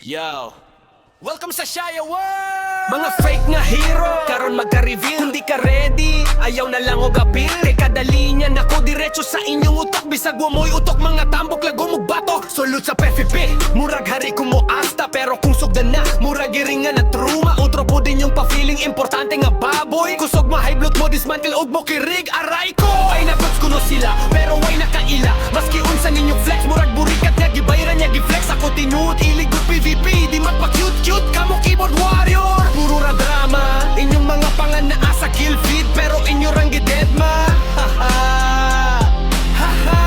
Yo, welcome sa Shia World! Mga fake nga hero, karon magka-reveal. Kung di ka ready, ayaw na lang og appeal. Kay kadali niya nako diretso sa inyong utok. Bisag wa mo'y utok, mga tambok lago mong bato. Sulod sa PFP, murag hari ko mo asta. Pero kung sugdan na, murag giringan na truma. Utro po din yung pa-feeling, importante nga baboy. Kusog ma-high blood mo, dismantle og mo kirig. Aray ko, ay nabuts kuno sila, pero way nakaila. Maski unsa ninyong flex, murag burikat nga gibayran niya giflex. Ako tinuod, ilig good PVP, di man pa cute-cute, kamo keyboard warrior. Puro ra drama, inyong mga pangan na asa kill feed, pero inyo rang gidedma. Haha, haha.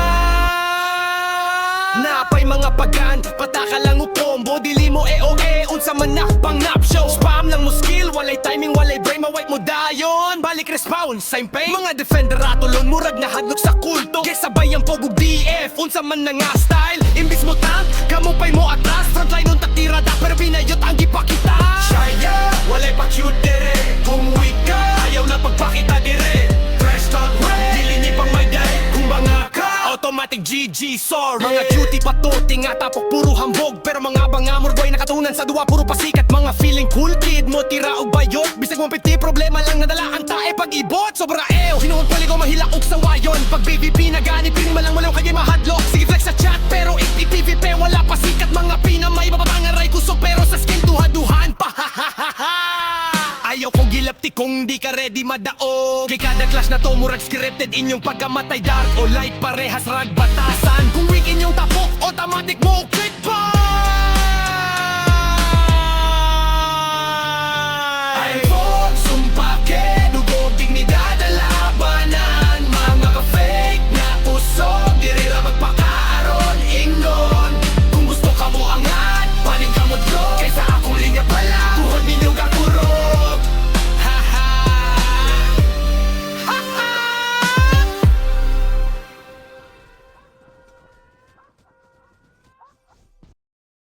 Napay mga pagan, pataka lang o combo. Dili mo EOE, unsa man na pang nap show. Spam lang mo skill, walay timing, walay brain, ma-wipe mo dayon. Balik respawn, same pain. Mga defender atulon, murag na hadlok sa kulto. Kesabay ang pogog DF, unsa man na nga style. Imbis mo tank, kamupay mo atras. Frontline nun taktirada, pero binayot ang gipakita. Shia, walay pa cute dire. Kung weak ka, ayaw na pagpakita dire. Fresh talk, dili ni pang may day. Kung banga ka, automatic GG, sorry. Mga cutie patuti nga tapok puro hambog. Pero mga bangamor boy nakatunan sa duwa puro pasikat. Mga feeling cool kid mo tira og bayot. Bisag mo piti problema lang nadala ang tae pag-ibot. Sobra ew, sinuod paligaw mahilak og sa wayon. Pag BVP na gani pin malang walaw kaya mahadlok. Sige flex sa chat pero PVP wala pa sikat. Mga pinamay babatangaray kusog pero sa skin duha-duhan pa. Ayaw ko gilapti kung di ka ready madaog. Kay kada clash na to murag scripted. Inyong pagkamatay dark o light parehas rag batasan. Kung weak inyong tapok automatic mo click pa.